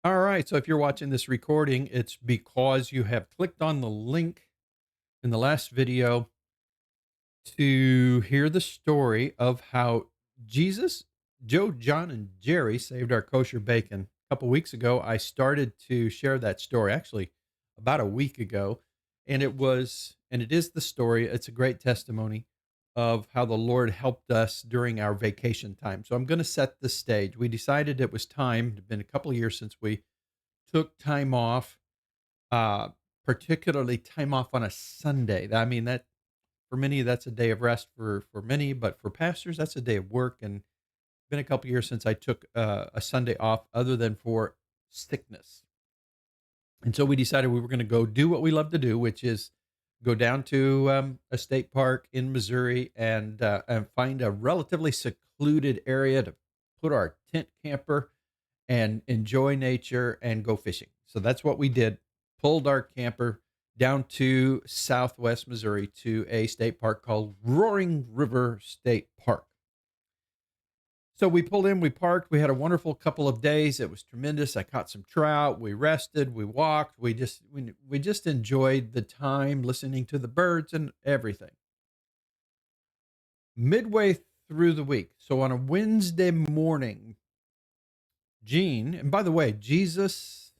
All right. So if you're watching this recording, it's because you have clicked on the link in the last video to hear the story of how Jesus, Joe, John, and Jerry saved our kosher bacon. A couple weeks ago, I started to share that story, actually, about a week ago. And it is the story. It's a great testimony of how the Lord helped us during our vacation time. So I'm going to set the stage. We decided it was time. It's been a couple of years since we took time off, uh, particularly time off on a Sunday. I mean, that for many, that's a day of rest for many, but for pastors, that's a day of work. And it's been a couple years since I took a Sunday off, other than for sickness. And so we decided we were going to go do what we love to do, which is go down to a state park in Missouri and find a relatively secluded area to put our tent camper and enjoy nature and go fishing. So that's what we did. Pulled our camper down to Southwest Missouri to a state park called Roaring River State Park. So we pulled in, we parked, we had a wonderful couple of days. It was tremendous. I caught some trout, we rested, we walked, we just enjoyed the time listening to the birds and everything. Midway through the week, so on a Wednesday morning, Gene, and by the way, Jesus,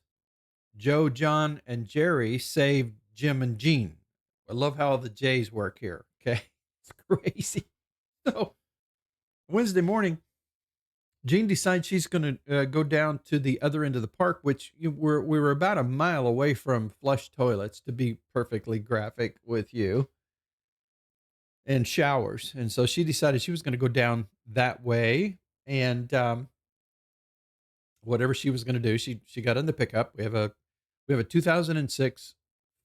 Joe, John, and Jerry saved Jim and Gene. I love how the J's work here. Okay. It's crazy. So Wednesday morning, Jean decides she's going to go down to the other end of the park, which we were about a mile away from flush toilets, to be perfectly graphic with you, and showers. And so she decided she was going to go down that way. And whatever she was going to do, she got in the pickup. We have a 2006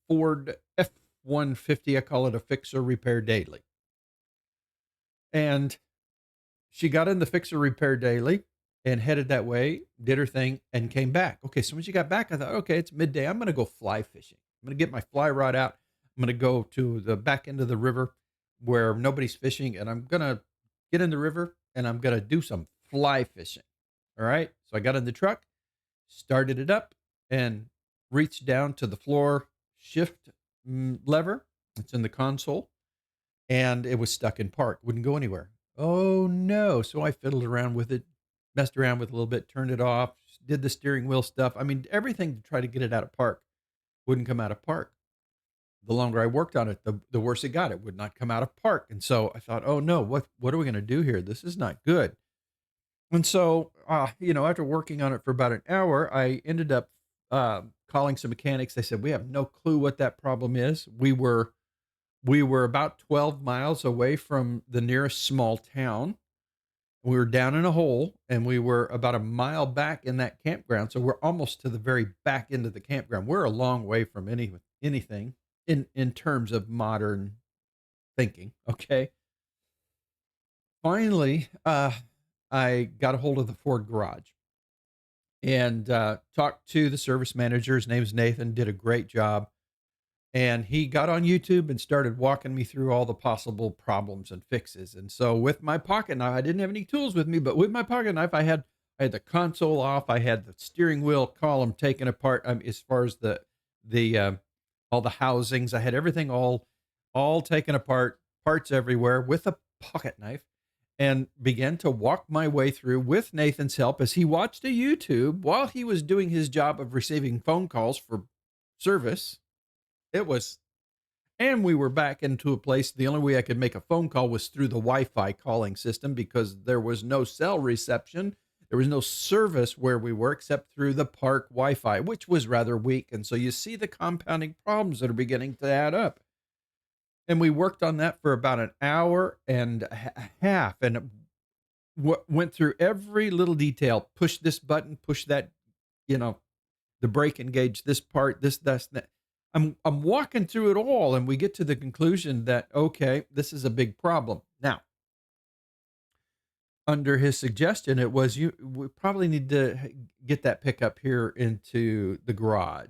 Ford F-150. I call it a fixer repair daily. And she got in the fixer repair daily and headed that way, did her thing, and came back. Okay, so when she got back, I thought, okay, it's midday. I'm going to go fly fishing. I'm going to get my fly rod out. I'm going to go to the back end of the river where nobody's fishing, and I'm going to get in the river and I'm going to do some fly fishing. All right. So I got in the truck, started it up, and reached down to the floor shift lever. It's in the console, and it was stuck in park, wouldn't go anywhere. Oh no. So I fiddled around with it, messed around with it a little bit, turned it off, did the steering wheel stuff. I mean, everything to try to get it out of park. Wouldn't come out of park. The longer I worked on it, the worse it got. It would not come out of park. And so I thought, oh no, what are we going to do here? This is not good. And so, after working on it for about an hour, I ended up calling some mechanics. They said, we have no clue what that problem is. We were about 12 miles away from the nearest small town. We were down in a hole, and we were about a mile back in that campground. So we're almost to the very back end of the campground. We're a long way from anything in terms of modern thinking. Okay. Finally, I got a hold of the Ford garage and talked to the service manager. His name's Nathan, did a great job. And he got on YouTube and started walking me through all the possible problems and fixes. And so with my pocket knife, I didn't have any tools with me, but with my pocket knife, I had the console off. I had the steering wheel column taken apart. As far as the all the housings, I had everything all taken apart, parts everywhere, with a pocket knife, and began to walk my way through with Nathan's help as he watched a YouTube while he was doing his job of receiving phone calls for service. It was, and we were back into a place. The only way I could make a phone call was through the Wi-Fi calling system, because there was no cell reception. There was no service where we were except through the park Wi-Fi, which was rather weak. And so you see the compounding problems that are beginning to add up. And we worked on that for about an hour and a half, and went through every little detail. Push this button, push that, the brake engage, this part, this, that. I'm walking through it all, and we get to the conclusion that, okay, this is a big problem. Now, under his suggestion, it was, we probably need to get that pickup here into the garage.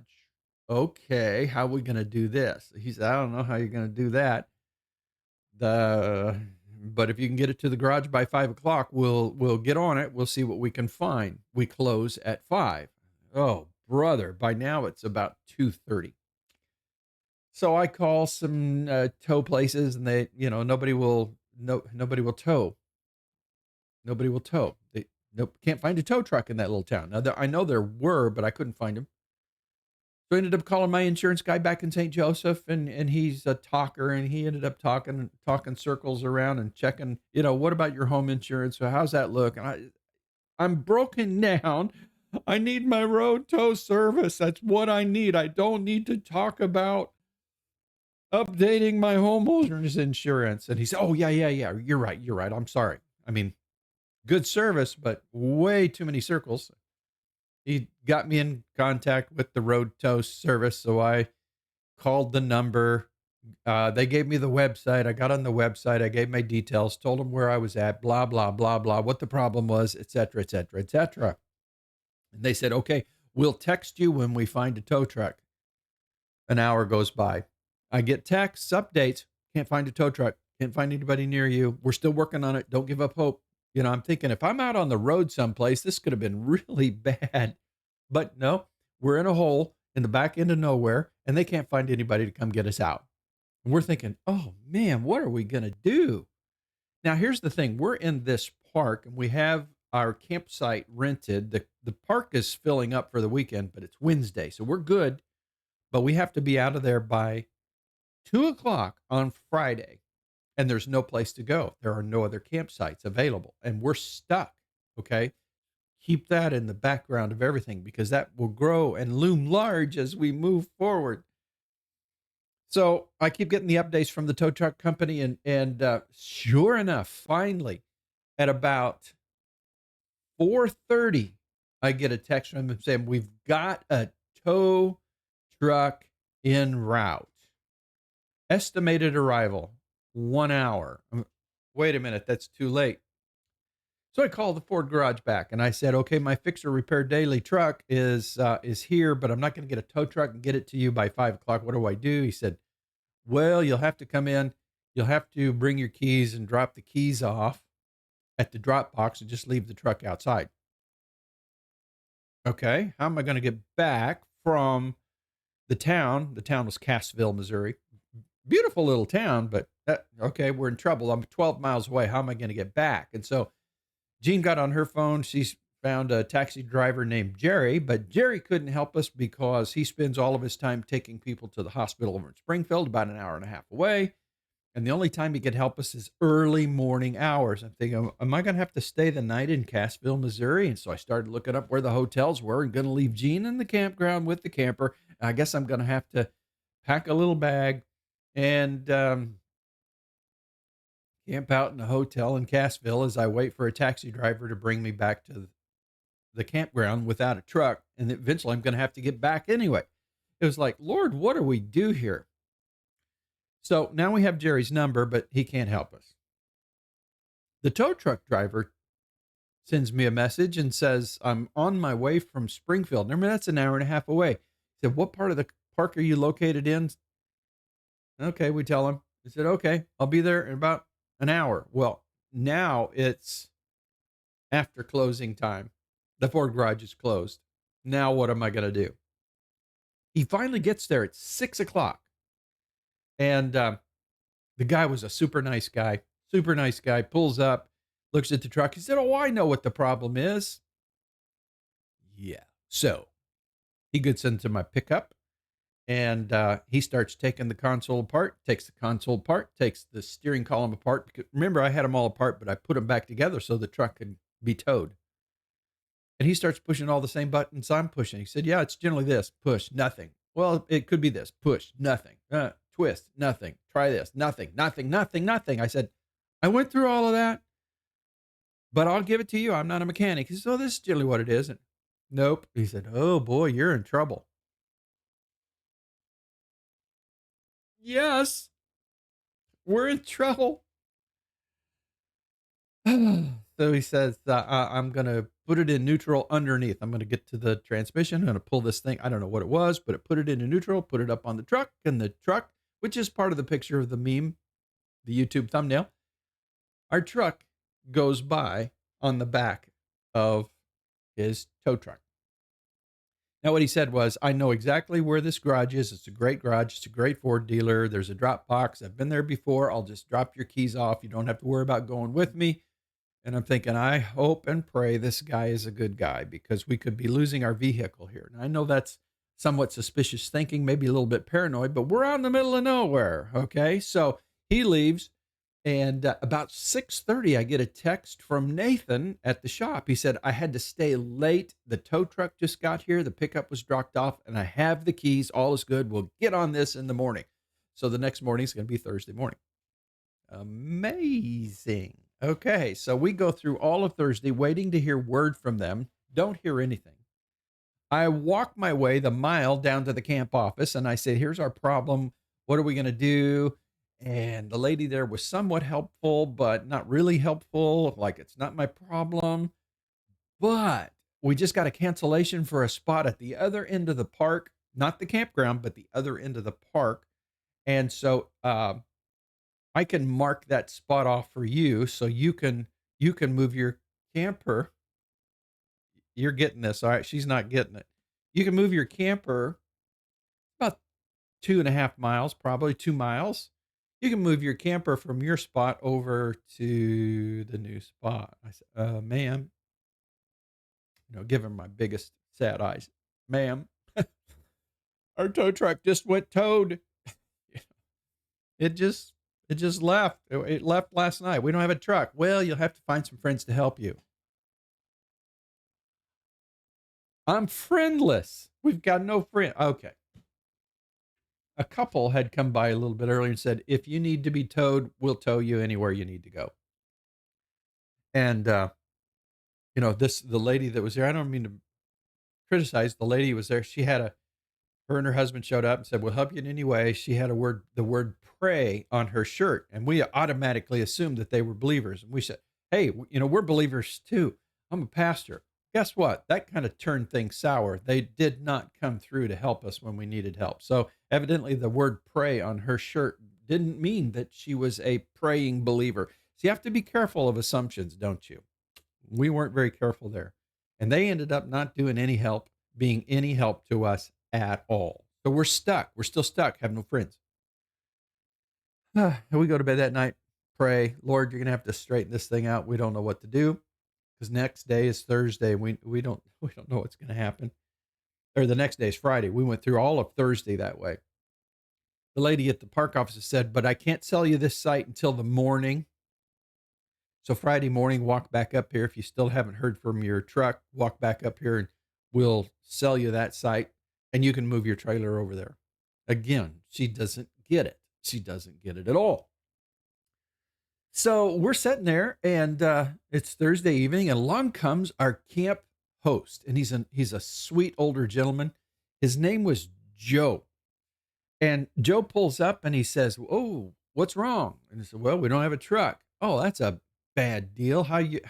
Okay, how are we going to do this? He said, I don't know how you're going to do that. But if you can get it to the garage by 5 o'clock, we'll get on it. We'll see what we can find. We close at 5. Oh, brother, by now it's about 2:30. So I call some tow places, and they, nobody will, nobody will tow. Nobody will tow. They nope, can't find a tow truck in that little town. Now I know there were, but I couldn't find them. So I ended up calling my insurance guy back in St. Joseph, and he's a talker, and he ended up talking circles around and checking, what about your home insurance? So how's that look? And I'm broken down. I need my road tow service. That's what I need. I don't need to talk about updating my homeowner's insurance. And he said, "Oh, yeah, yeah, yeah. You're right. You're right. I'm sorry. I mean, good service, but way too many circles." He got me in contact with the road tow service. So I called the number. They gave me the website. I got on the website. I gave my details, told them where I was at, blah, blah, blah, blah, what the problem was, et cetera, et cetera, et cetera. And they said, okay, we'll text you when we find a tow truck. An hour goes by. I get texts, updates. Can't find a tow truck. Can't find anybody near you. We're still working on it. Don't give up hope. I'm thinking if I'm out on the road someplace, this could have been really bad. But no, we're in a hole in the back end of nowhere, and they can't find anybody to come get us out. And we're thinking, oh man, what are we going to do? Now, here's the thing. We're in this park, and we have our campsite rented. The park is filling up for the weekend, but it's Wednesday, so we're good. But we have to be out of there by 2 o'clock on Friday, and there's no place to go. There are no other campsites available, and we're stuck. Okay. Keep that in the background of everything, because that will grow and loom large as we move forward. So I keep getting the updates from the tow truck company, and sure enough, finally, at about 4:30, I get a text from them saying we've got a tow truck en route. Estimated arrival 1 hour. Wait a minute, that's too late. So I called the Ford garage back, and I said, okay, my fixer repair daily truck is here, but I'm not going to get a tow truck and get it to you by 5 o'clock. What do I do? He said, well, you'll have to come in. You'll have to bring your keys and drop the keys off at the drop box and just leave the truck outside. Okay, how am I going to get back from the town? The town was Cassville, Missouri. Beautiful little town, but okay, we're in trouble. I'm 12 miles away. How am I going to get back? And so Jean got on her phone. She's found a taxi driver named Jerry, but Jerry couldn't help us because he spends all of his time taking people to the hospital over in Springfield, about an hour and a half away. And the only time he could help us is early morning hours. I'm thinking, am I going to have to stay the night in Cassville, Missouri? And so I started looking up where the hotels were and going to leave Jean in the campground with the camper. And I guess I'm going to have to pack a little bag and camp out in a hotel in Cassville as I wait for a taxi driver to bring me back to the campground without a truck. And eventually I'm going to have to get back anyway. It was like, Lord, what do we do here? So now we have Jerry's number, but he can't help us. The tow truck driver sends me a message and says, I'm on my way from Springfield. Remember, that's an hour and a half away. He said, what part of the park are you located in? Okay, we tell him. He said, okay, I'll be there in about an hour. Well, now it's after closing time. The Ford garage is closed. Now what am I going to do? He finally gets there at 6 o'clock. And the guy was a super nice guy, pulls up, looks at the truck. He said, oh, I know what the problem is. Yeah. So he gets into my pickup, and he starts taking the console apart, takes the steering column apart. Because remember, I had them all apart, but I put them back together so the truck could be towed. And he starts pushing all the same buttons I'm pushing. He said, yeah, it's generally this, push, nothing. Well, it could be this, push, nothing, twist, nothing, try this, nothing, nothing, nothing, nothing. I said, I went through all of that, but I'll give it to you. I'm not a mechanic. He said, oh, this is generally what it is. And nope. He said, oh boy, you're in trouble. Yes, we're in trouble. So he says, I'm going to put it in neutral underneath. I'm going to get to the transmission. I'm going to pull this thing. I don't know what it was, but it put it into neutral, put it up on the truck, and the truck, which is part of the picture of the meme, the YouTube thumbnail, our truck goes by on the back of his tow truck. Now, what he said was, I know exactly where this garage is. It's a great garage. It's a great Ford dealer. There's a drop box. I've been there before. I'll just drop your keys off. You don't have to worry about going with me. And I'm thinking, I hope and pray this guy is a good guy because we could be losing our vehicle here. And I know that's somewhat suspicious thinking, maybe a little bit paranoid, but we're out in the middle of nowhere. Okay. So he leaves. And about 6:30, I get a text from Nathan at the shop. He said, I had to stay late. The tow truck just got here. The pickup was dropped off, and I have the keys. All is good. We'll get on this in the morning. So the next morning is going to be Thursday morning. Amazing. Okay, so we go through all of Thursday waiting to hear word from them. Don't hear anything. I walk my way the mile down to the camp office, and I say, here's our problem. What are we going to do? And the lady there was somewhat helpful, but not really helpful. Like, it's not my problem. But we just got a cancellation for a spot at the other end of the park, not the campground, but the other end of the park. And so I can mark that spot off for you so you can move your camper. You're getting this. All right. She's not getting it. You can move your camper about 2.5 miles, probably 2 miles. You can move your camper from your spot over to the new spot. I said, ma'am, give him my biggest sad eyes. Ma'am, our tow truck just went towed. It just left. It left last night. We don't have a truck. Well, you'll have to find some friends to help you. I'm friendless. We've got no friend. Okay. A couple had come by a little bit earlier and said, if you need to be towed, we'll tow you anywhere you need to go. And, the lady that was there, I don't mean to criticize the lady who was there. Her and her husband showed up and said, we'll help you in any way. She had the word pray on her shirt. And we automatically assumed that they were believers. And we said, hey, we're believers too. I'm a pastor. Guess what? That kind of turned things sour. They did not come through to help us when we needed help. So evidently the word pray on her shirt didn't mean that she was a praying believer. So you have to be careful of assumptions, don't you? We weren't very careful there. And they ended up not being any help to us at all. So we're stuck. We're still stuck, have no friends. We go to bed that night, pray, Lord, you're going to have to straighten this thing out. We don't know what to do because next day is Thursday. We don't know what's going to happen. Or the next day is Friday. We went through all of Thursday that way. The lady at the park office said, but I can't sell you this site until the morning. So Friday morning, walk back up here. If you still haven't heard from your truck, walk back up here and we'll sell you that site and you can move your trailer over there. Again, she doesn't get it. She doesn't get it at all. So we're sitting there and it's Thursday evening and along comes our camp host. And he's a sweet older gentleman. His name was Joe. And Joe pulls up and he says, oh, what's wrong? And he said, well, we don't have a truck. Oh, that's a bad deal. How you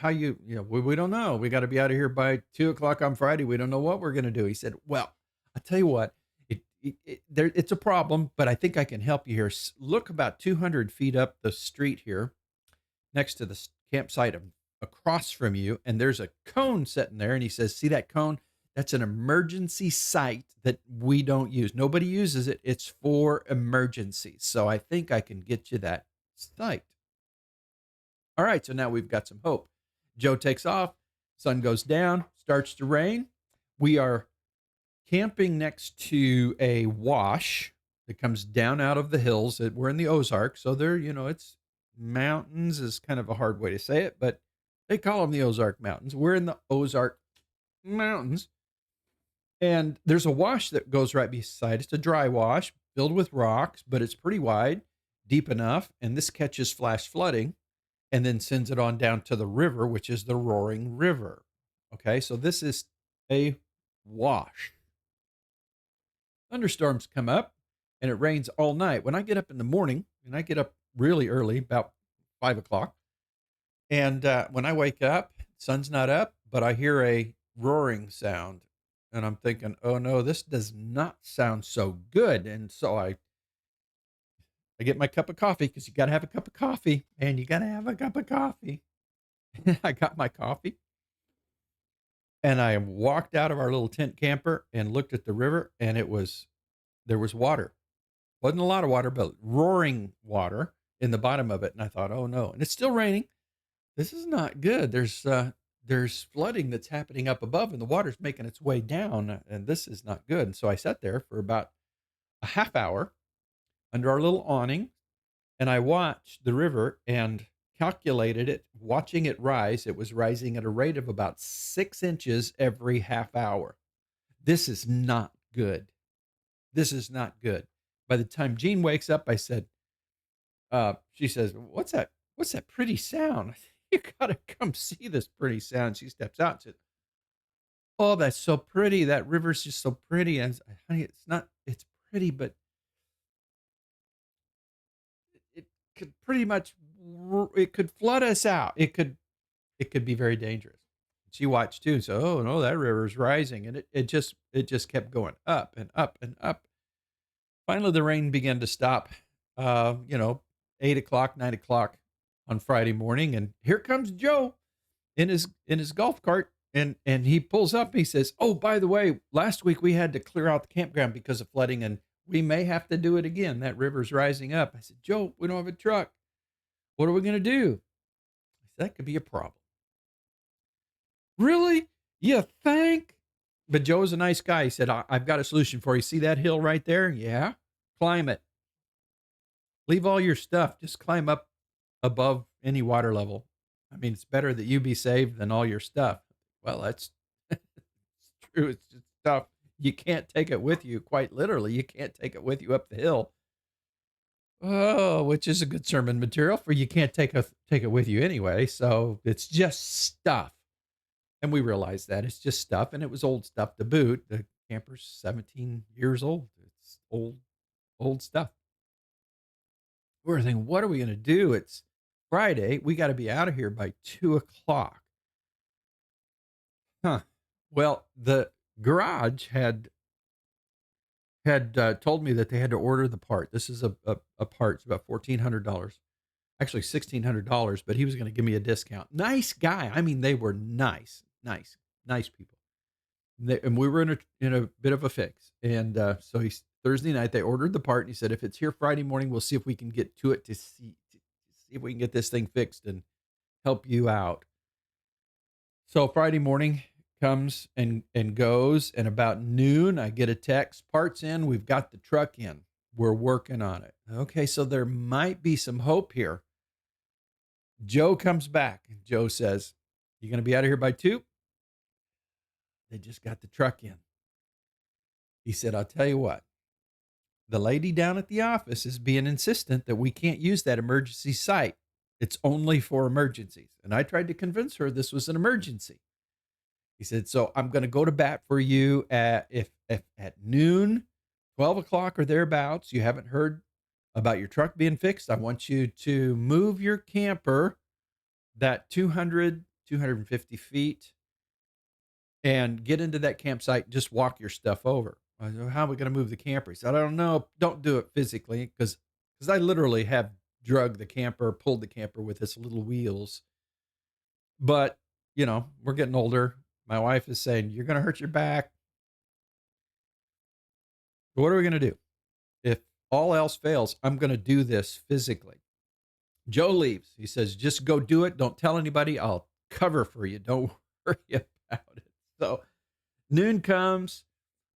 we don't know. We got to be out of here by 2:00 on Friday. We don't know what we're going to do. He said, well, I'll tell you what, it's a problem, but I think I can help you here. Look about 200 feet up the street here next to the campsite across from you. And there's a cone sitting there. And he says, see that cone? That's an emergency site that we don't use. Nobody uses it. It's for emergencies. So I think I can get you that site. All right, so now we've got some hope. Joe takes off, sun goes down, starts to rain. We are camping next to a wash that comes down out of the hills. We're in the Ozarks, so there, it's mountains is kind of a hard way to say it, but they call them the Ozark Mountains. We're in the Ozark Mountains, and there's a wash that goes right beside. It's a dry wash filled with rocks, but it's pretty wide, deep enough, and this catches flash flooding and then sends it on down to the river, which is the Roaring River. Okay, so this is a wash. Thunderstorms come up and it rains all night. When I get up in the morning, and I get up really early, about 5:00, and when I wake up, sun's not up, but I hear a roaring sound. And I'm thinking, oh no, this does not sound so good. And so I get my cup of coffee because you got to have a cup of coffee and you got to have a cup of coffee. I got my coffee And I walked out of our little tent camper and looked at the river, and there was water. Wasn't a lot of water, but roaring water in the bottom of it. And I thought, oh no. And it's still raining. This is not good. There's flooding that's happening up above, and the water's making its way down, and this is not good. And so I sat there for about a half hour under our little awning, and I watched the river and calculated it, watching it rise. It was rising at a rate of about 6 inches every half hour. This is not good. This is not good. By the time Jean wakes up, I said, she says, what's that? What's that pretty sound? You got to come see this pretty sound. She steps out and says, oh, that's so pretty. That river's just so pretty. And I said, honey, it's pretty, but it could pretty much, it could flood us out. It could be very dangerous. She watched too. So, oh no, that river's rising. And it just kept going up and up and up. Finally, the rain began to stop, 8 o'clock, 9 o'clock on Friday morning. And here comes Joe in his golf cart. And he pulls up. He says, oh, by the way, last week we had to clear out the campground because of flooding, and we may have to do it again. That river's rising up. I said, Joe, we don't have a truck. What are we going to do? I said, that could be a problem. Really? You think? But Joe's a nice guy. He said, I've got a solution for you. See that hill right there? Yeah. Climb it. Leave all your stuff. Just climb up above any water level. I mean, it's better that you be saved than all your stuff. Well, that's true. It's just stuff. You can't take it with you. Quite literally, you can't take it with you up the hill. Oh, which is a good sermon material for you can't take it with you anyway. So it's just stuff. And we realized that it's just stuff, and it was old stuff to boot. The camper's 17 years old. It's old stuff. We're thinking, what are we going to do? It's Friday. We got to be out of here by 2 o'clock. Huh. Well, the garage had told me that they had to order the part. This is a part. It's about $1,400. Actually, $1,600, but he was going to give me a discount. Nice guy. I mean, they were nice people. And we were in a bit of a fix. And so Thursday night, they ordered the part, and he said, if it's here Friday morning, we'll see if we can get to it to see if we can get this thing fixed and help you out. So Friday morning comes and goes, and about noon, I get a text, parts in, we've got the truck in. We're working on it. Okay, so there might be some hope here. Joe comes back. Joe says, you going to be out of here by 2? They just got the truck in. He said, I'll tell you what. The lady down at the office is being insistent that we can't use that emergency site. It's only for emergencies. And I tried to convince her this was an emergency. He said, so I'm going to go to bat for you if at noon, 12 o'clock or thereabouts, you haven't heard about your truck being fixed. I want you to move your camper that 250 feet and get into that campsite and just walk your stuff over. I said, how are we going to move the camper? He said, I don't know. Don't do it physically because I literally have pulled the camper with its little wheels. But, we're getting older. My wife is saying, you're going to hurt your back. What are we going to do? If all else fails, I'm going to do this physically. Joe leaves. He says, just go do it. Don't tell anybody. I'll cover for you. Don't worry about it. So noon comes.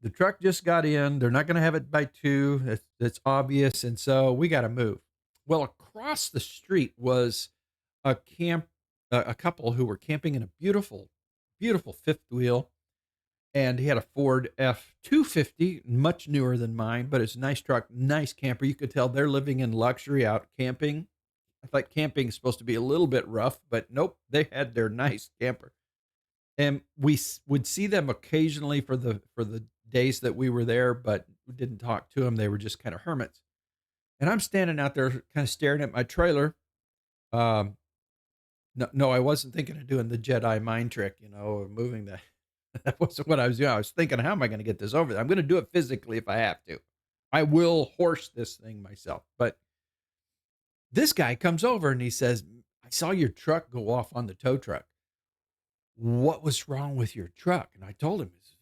The truck just got in. They're not going to have it by 2. That's obvious. And so we got to move. Well, across the street was a couple who were camping in a beautiful, beautiful fifth wheel. And he had a Ford F-250, much newer than mine, but it's a nice truck, nice camper. You could tell they're living in luxury out camping. I thought camping is supposed to be a little bit rough, but nope, they had their nice camper. And we would see them occasionally for the days that we were there, but we didn't talk to them. They were just kind of hermits. And I'm standing out there kind of staring at my trailer. No, I wasn't thinking of doing the Jedi mind trick, of moving that. That wasn't what I was doing. I was thinking, how am I going to get this over there? I'm going to do it physically if I have to. I will horse this thing myself. But this guy comes over and he says, I saw your truck go off on the tow truck. what was wrong with your truck? And I told him, it's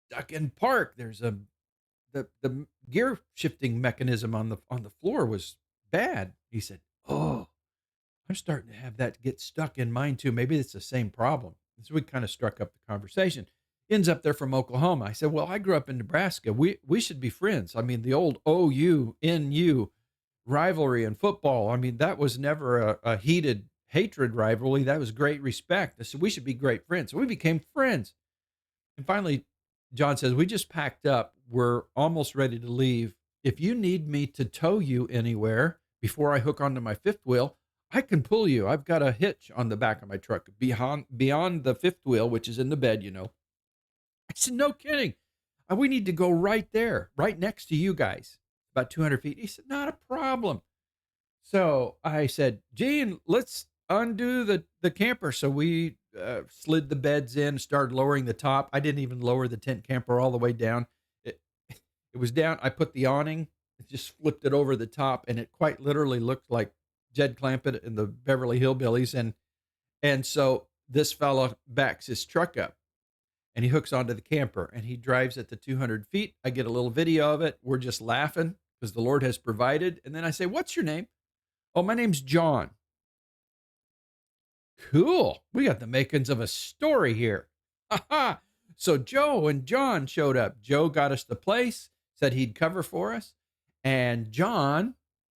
stuck in park. There's the gear shifting mechanism on the floor was bad. He said, oh, I'm starting to have that get stuck in mine too. Maybe it's the same problem. And so we kind of struck up the conversation. Ends up there from Oklahoma. I said, well, I grew up in Nebraska. We should be friends. I mean, the old OU, NU rivalry in football. I mean, that was never a heated hatred rivalry. That was great respect. I said, we should be great friends. So we became friends. And finally, John says, we just packed up. We're almost ready to leave. If you need me to tow you anywhere before I hook onto my fifth wheel, I can pull you. I've got a hitch on the back of my truck beyond the fifth wheel, which is in the bed, you know. I said, no kidding. We need to go right there, right next to you guys, about 200 feet. He said, not a problem. So I said, Gene, let's undo the camper. So we slid the beds in, started lowering the top. I didn't even lower the tent camper all the way down. It, it was down. I put the awning, just flipped it over the top, and it quite literally looked like Jed Clampett and the Beverly Hillbillies. And so this fella backs his truck up and he hooks onto the camper and he drives at the 200 feet. I get a little video of it. We're just laughing because the Lord has provided. And then I say, what's your name? Oh, my name's John. Cool. We got the makings of a story here. Ha. So Joe and John showed up. Joe got us the place, said he'd cover for us. And John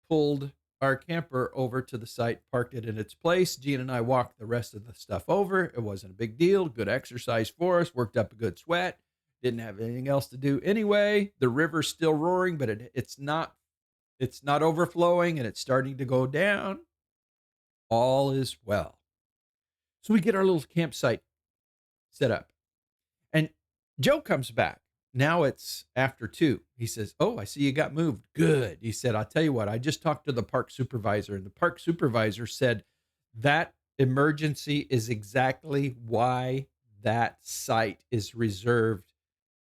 pulled our camper over to the site, parked it in its place. Gene and I walked the rest of the stuff over. It wasn't a big deal. Good exercise for us. Worked up a good sweat. Didn't have anything else to do anyway. The river's still roaring, but it's not overflowing and it's starting to go down. All is well. So we get our little campsite set up. And Joe comes back. Now it's after 2. He says, oh, I see you got moved. Good. He said, I'll tell you what, I just talked to the park supervisor, and the park supervisor said that emergency is exactly why that site is reserved.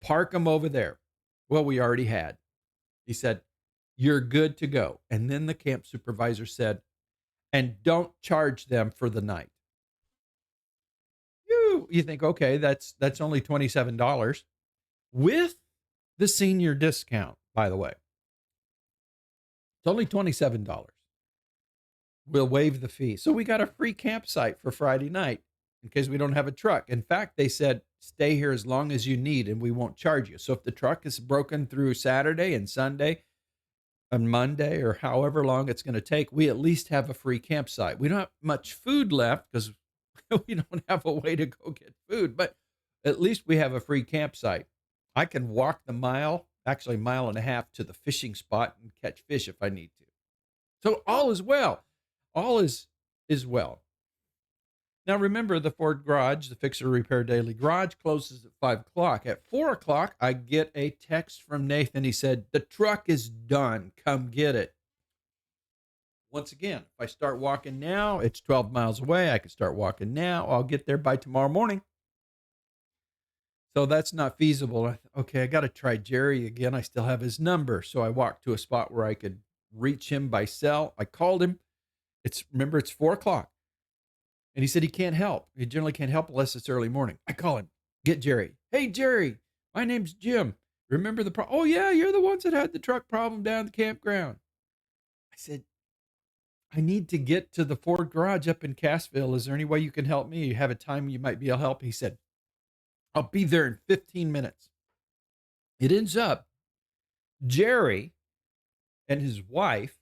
Park them over there. Well, we already had. He said, you're good to go. And then the camp supervisor said, and don't charge them for the night. You think, okay, that's only $27 with the senior discount, by the way. It's only $27. We'll waive the fee. So we got a free campsite for Friday night in case we don't have a truck. In fact, they said, stay here as long as you need and we won't charge you. So if the truck is broken through Saturday and Sunday and Monday or however long it's going to take, we at least have a free campsite. We don't have much food left because we don't have a way to go get food, but at least we have a free campsite. I can walk the mile, actually a mile and a half, to the fishing spot and catch fish if I need to. So all is well. All is well. Now remember, the Ford garage, the Fixer Repair Daily garage, closes at 5 o'clock. At 4 o'clock, I get a text from Nathan. He said, the truck is done. Come get it. Once again, if I start walking now, it's 12 miles away. I can start walking now. I'll get there by tomorrow morning. So that's not feasible. Okay, I got to try Jerry again. I still have his number. So I walked to a spot where I could reach him by cell. I called him. Remember, it's 4 o'clock. And he said he can't help. He generally can't help unless it's early morning. I call him. Get Jerry. Hey, Jerry, my name's Jim. Remember the problem? Oh, yeah, you're the ones that had the truck problem down at the campground. I said, I need to get to the Ford garage up in Cassville. Is there any way you can help me? You have a time you might be able to help? He said, I'll be there in 15 minutes. It ends up Jerry and his wife,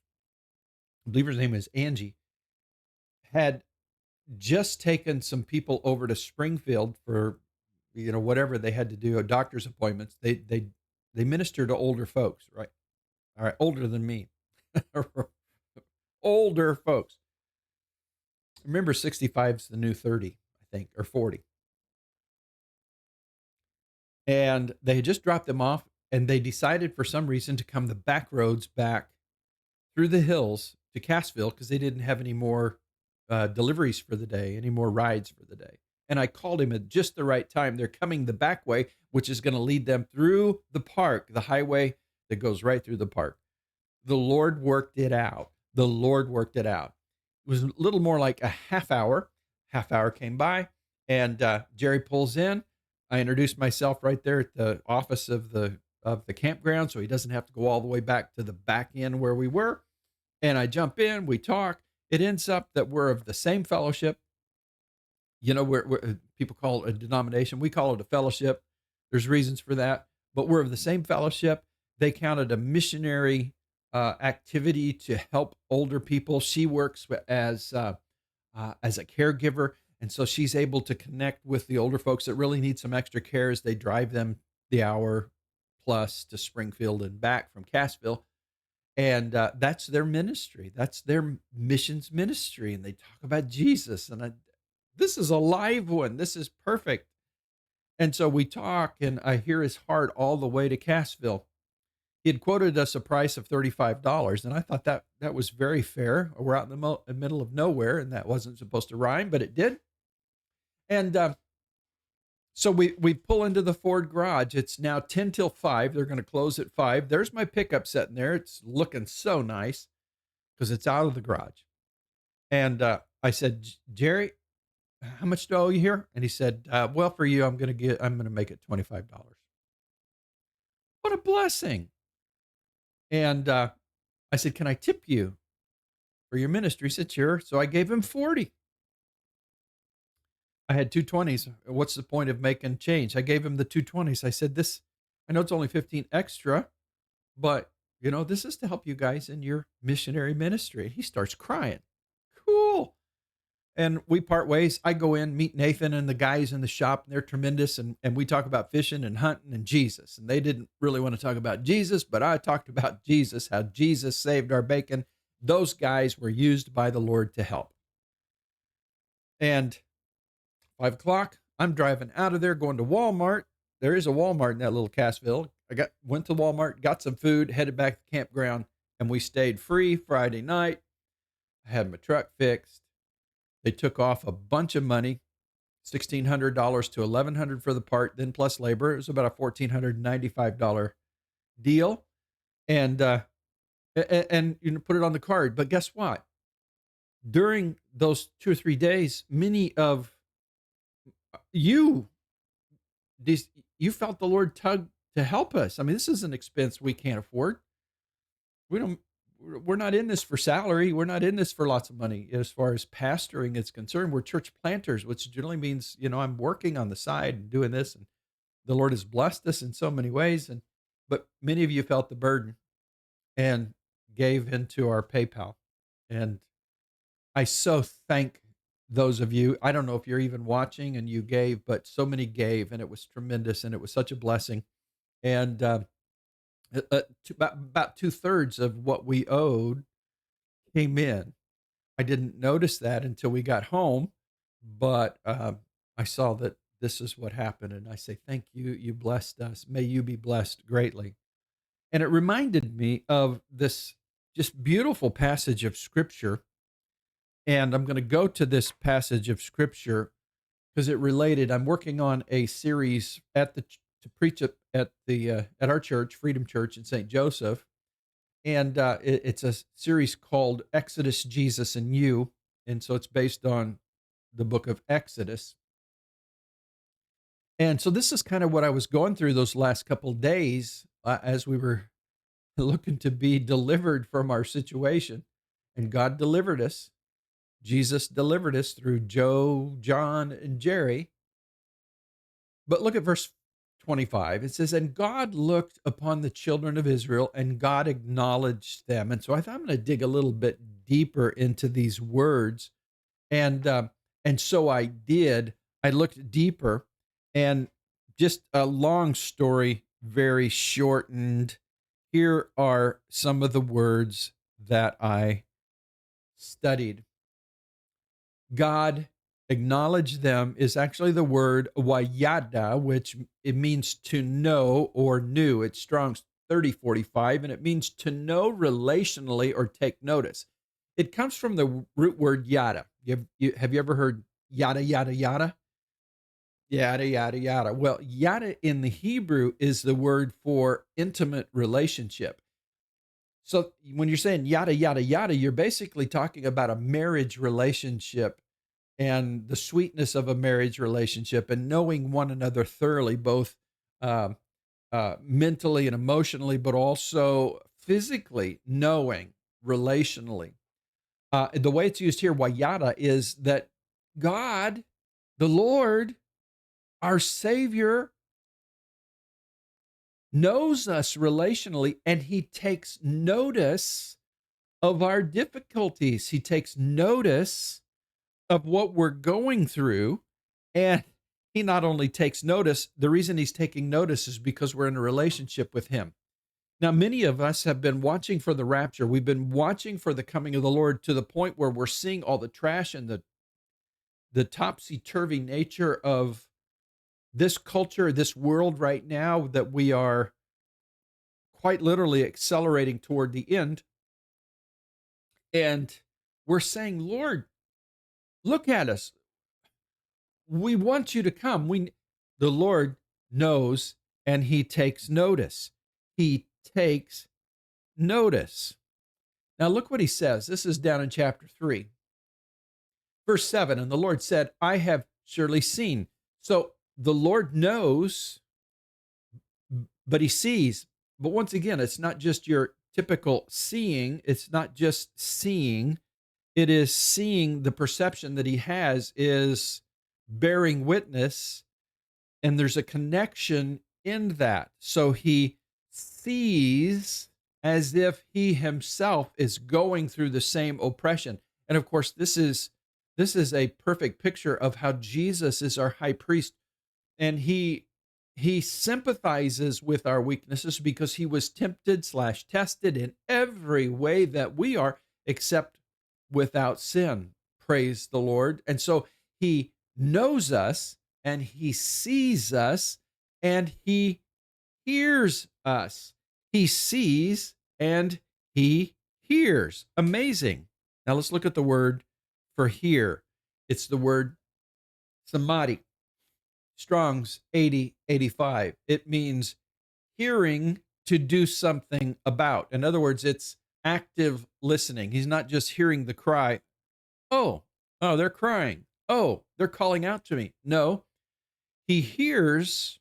I believe her name is Angie, had just taken some people over to Springfield for, whatever they had to do, doctor's appointments. They minister to older folks, right? All right, older than me. Older folks. Remember, 65 is the new 30, I think, or 40. And they had just dropped them off, and they decided for some reason to come the back roads back through the hills to Cassville because they didn't have any more deliveries for the day, any more rides for the day. And I called him at just the right time. They're coming the back way, which is going to lead them through the park, the highway that goes right through the park. The Lord worked it out. The Lord worked it out. It was a little more like a half hour. Half hour came by. And Jerry pulls in. I introduce myself right there at the office of the campground, so he doesn't have to go all the way back to the back end where we were. And I jump in, we talk. It ends up that we're of the same fellowship. You know, people call it a denomination. We call it a fellowship. There's reasons for that, but we're of the same fellowship. They counted a missionary activity to help older people. She works as a caregiver, and so she's able to connect with the older folks that really need some extra care as they drive them the hour plus to Springfield and back from Cassville. And that's their ministry. That's their missions ministry, and they talk about Jesus. And this is a live one. This is perfect. And so we talk, and I hear his heart all the way to Cassville. He had quoted us a price of $35, and I thought that was very fair. We're out in the middle of nowhere, and that wasn't supposed to rhyme, but it did. And so we pull into the Ford garage. It's now 10 till 5. They're going to close at 5. There's my pickup sitting there. It's looking so nice because it's out of the garage. And I said, Jerry, how much do I owe you here? And he said, well, for you, I'm going to make it $25. What a blessing. And I said, can I tip you for your ministry? He said, sure. So I gave him 40. I had 220s. What's the point of making change? I gave him the 220s. I said, I know it's only 15 extra, but this is to help you guys in your missionary ministry. And he starts crying. Cool. And we part ways. I go in, meet Nathan and the guys in the shop, and they're tremendous. And we talk about fishing and hunting and Jesus. And they didn't really want to talk about Jesus, but I talked about Jesus, how Jesus saved our bacon. Those guys were used by the Lord to help. And 5 o'clock, I'm driving out of there, going to Walmart. There is a Walmart in that little Cassville. Went to Walmart, got some food, headed back to the campground, and we stayed free Friday night. I had my truck fixed. They took off a bunch of money, $1,600 to $1,100 for the part, then plus labor. It was about a $1,495 deal, and put it on the card. But guess what? During those 2 or 3 days, many of you felt the Lord tug to help us. I mean, this is an expense we can't afford. We're not in this for salary. We're not in this for lots of money. As far as pastoring is concerned, we're church planters, which generally means, I'm working on the side and doing this, and the Lord has blessed us in so many ways. But many of you felt the burden and gave into our PayPal. And I so thank those of you. I don't know if you're even watching and you gave, but so many gave, and it was tremendous, and it was such a blessing. And about 2/3 of what we owed came in. I didn't notice that until we got home, but I saw that this is what happened, and I say, thank you. You blessed us. May you be blessed greatly. And it reminded me of this just beautiful passage of Scripture. And I'm going to go to this passage of Scripture because it related. I'm working on a series to preach at our church, Freedom Church in St. Joseph, and it's a series called Exodus, Jesus, and You, and so it's based on the book of Exodus. And so this is kind of what I was going through those last couple of days as we were looking to be delivered from our situation, and God delivered us. Jesus delivered us through Joe, John, and Jerry. But look at verse 25. It says, and God looked upon the children of Israel, and God acknowledged them. And so I thought I'm going to dig a little bit deeper into these words. And so I did. I looked deeper, and just a long story, very shortened. Here are some of the words that I studied. God acknowledge them is actually the word wayada, which it means to know or knew. It's Strong's 3045, and it means to know relationally or take notice. It comes from the root word yada. Have you ever heard yada, yada, yada? Yada, yada, yada. Well, yada in the Hebrew is the word for intimate relationship. So when you're saying yada, yada, yada, you're basically talking about a marriage relationship. and the sweetness of a marriage relationship and knowing one another thoroughly, both um, mentally and emotionally, but also physically knowing relationally. The way it's used here, wayada, is that God, the Lord, our Savior, knows us relationally, and He takes notice of our difficulties. He takes notice of what we're going through. And He not only takes notice, the reason He's taking notice is because we're in a relationship with Him. Now, many of us have been watching for the rapture. We've been watching for the coming of the Lord to the point where we're seeing all the trash and the topsy-turvy nature of this culture, this world right now, that we are quite literally accelerating toward the end. And we're saying, Lord, look at us. We want you to come. The Lord knows, and He takes notice. He takes notice. Now look what He says. This is down in chapter 3, verse 7. And the Lord said, I have surely seen. So the Lord knows, but He sees. But once again, it's not just your typical seeing. It's not just seeing. It is seeing. The perception that He has is bearing witness, and there's a connection in that. So He sees as if He Himself is going through the same oppression. And of course, this is a perfect picture of how Jesus is our high priest, and he sympathizes with our weaknesses because He was tempted / tested in every way that we are, except without sin. Praise the Lord. And so He knows us, and He sees us, and He hears us. He sees and He hears. Amazing. Now let's look at the word for hear. It's the word samadhi. Strong's 8085. It means hearing to do something about. In other words, it's active listening. He's not just hearing the cry, oh, they're crying. Oh, they're calling out to me. No, He hears,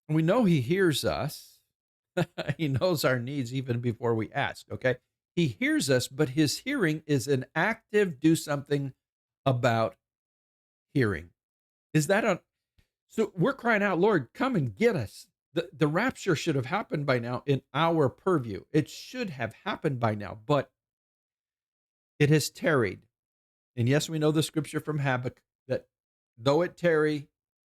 and we know He hears us. He knows our needs even before we ask, okay? He hears us, but His hearing is an active do something about hearing. Is that a So we're crying out, Lord, come and get us. The rapture should have happened by now in our purview. It should have happened by now, but it has tarried. And yes, we know the scripture from Habakkuk that though it tarry,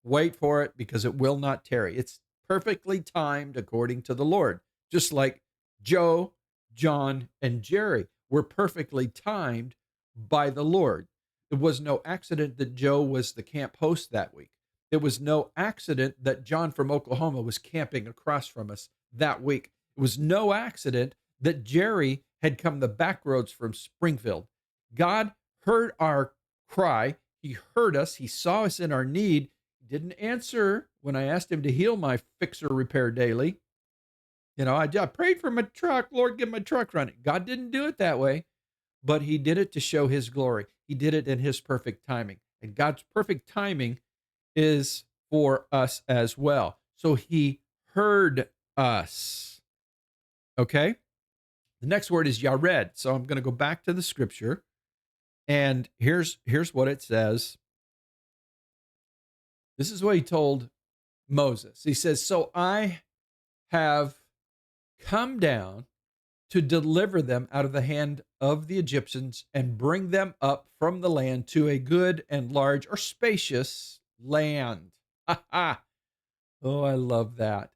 wait for it because it will not tarry. It's perfectly timed according to the Lord, just like Joe, John, and Jerry were perfectly timed by the Lord. It was no accident that Joe was the camp host that week. It was no accident that John from Oklahoma was camping across from us that week. It was no accident that Jerry had come the back roads from Springfield. God heard our cry. He heard us. He saw us in our need. He didn't answer when I asked Him to heal my fixer repair daily. I prayed for my truck. Lord, get my truck running. God didn't do it that way, but He did it to show His glory. He did it in His perfect timing. And God's perfect timing is for us as well. So He heard us. Okay? The next word is yared. So I'm going to go back to the scripture. And here's what it says. This is what He told Moses. He says, so I have come down to deliver them out of the hand of the Egyptians and bring them up from the land to a good and large or spacious land. Oh, I love that.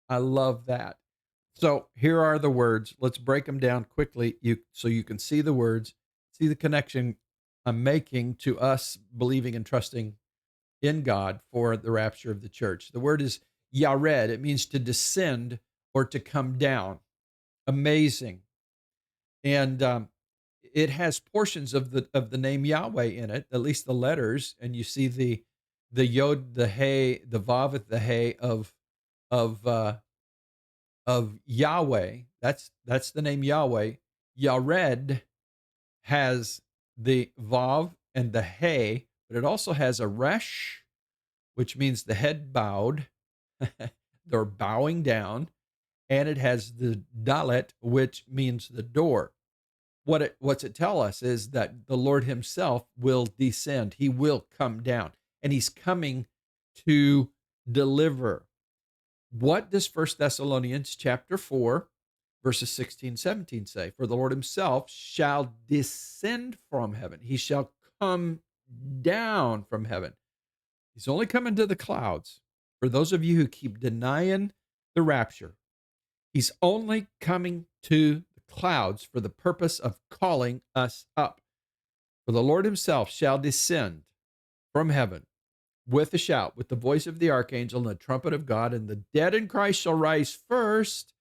I love that. So here are the words. Let's break them down quickly so you can see the words, see the connection I'm making to us believing and trusting in God for the rapture of the church. The word is yared. It means to descend or to come down. Amazing. And it has portions of the name Yahweh in it, at least the letters, and you see the yod, the hey, the vav, the hey of Yahweh. That's the name Yahweh. Yared has the vav and the hey but it also has a resh, which means the head bowed. They're bowing down. And it has the dalet, which means the door. What's it tell us is that the Lord himself will descend. He will come down, and he's coming to deliver. What does 1 Thessalonians chapter 4, verses 16, 17 say? For the Lord himself shall descend from heaven. He shall come down from heaven. He's only coming to the clouds. For those of you who keep denying the rapture, he's only coming to the clouds for the purpose of calling us up. For the Lord himself shall descend from heaven with a shout, with the voice of the archangel and the trumpet of God, and the dead in Christ shall rise first,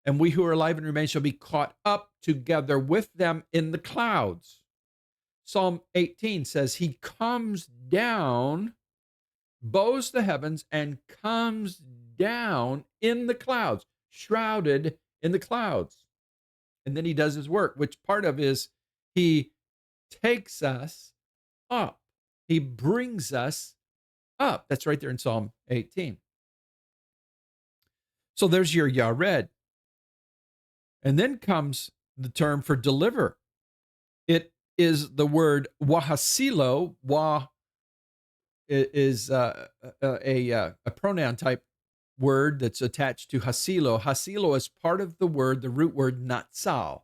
and we who are alive and remain shall be caught up together with them in the clouds. Psalm 18 says, he comes down, bows the heavens, and comes down in the clouds, shrouded in the clouds. And then he does his work, which part of is he takes us up. He brings us up. That's right there in Psalm 18. So there's your Yared. And then comes the term for deliver. It is the word wahasilo. Wah is a pronoun type word that's attached to hasilo. Hasilo is part of the word, the root word natsal.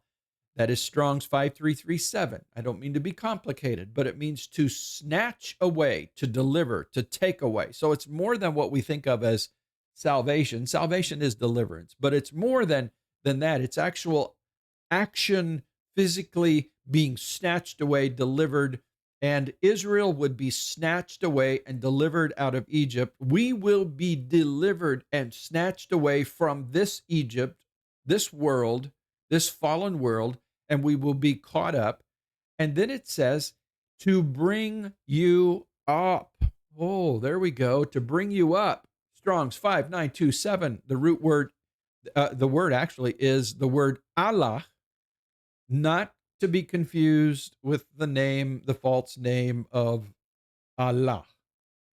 That is Strong's 5337. I don't mean to be complicated, but it means to snatch away, to deliver, to take away. So it's more than what we think of as salvation. Salvation is deliverance, but it's more than that. It's actual action, physically being snatched away, delivered, and Israel would be snatched away and delivered out of Egypt. We will be delivered and snatched away from this Egypt, this world, this fallen world, and we will be caught up. And then it says, to bring you up. Oh, there we go. To bring you up. Strong's 5927. The root word, the word actually is the word Allah, not to be confused with the name, the false name of Allah.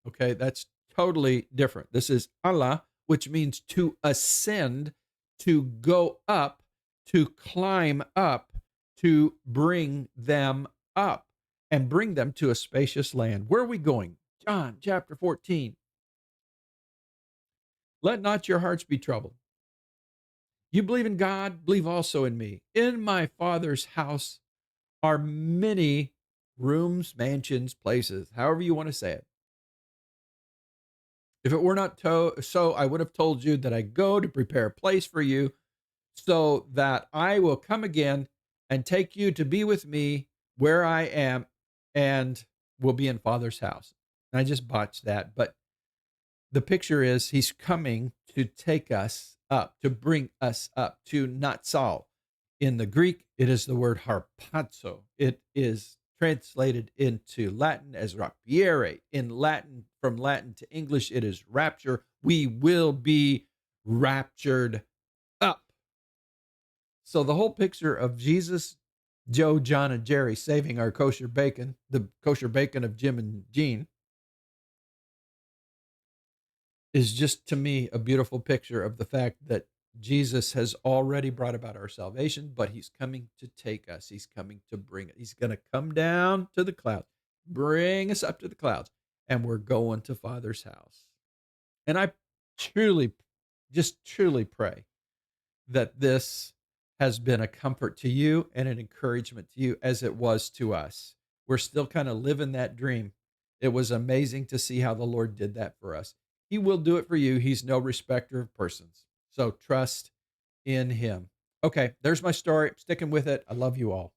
Okay, that's totally different. This is Allah, which means to ascend, to go up, to climb up, to bring them up and bring them to a spacious land. Where are we going? John chapter 14. Let not your hearts be troubled. You believe in God, believe also in me. In my Father's house are many rooms, mansions, places, however you want to say it. If it were not so, I would have told you that I go to prepare a place for you, so that I will come again and take you to be with me where I am, and will be in Father's house. And I just botched that, but the picture is he's coming to take us up, to bring us up, to natsal. In the Greek, it is the word harpazo. It is translated into Latin as rapture. In Latin, from Latin to English, it is rapture. We will be raptured up. So the whole picture of Jesus, Joe, John, and Jerry saving our kosher bacon, the kosher bacon of Jim and Jean, is just, to me, a beautiful picture of the fact that Jesus has already brought about our salvation, but he's coming to take us. He's coming to bring it. He's going to come down to the clouds, bring us up to the clouds, and we're going to Father's house. And I truly pray that this has been a comfort to you and an encouragement to you as it was to us. We're still kind of living that dream. It was amazing to see how the Lord did that for us. He will do it for you. He's no respecter of persons. So trust in him. Okay, there's my story. I'm sticking with it. I love you all.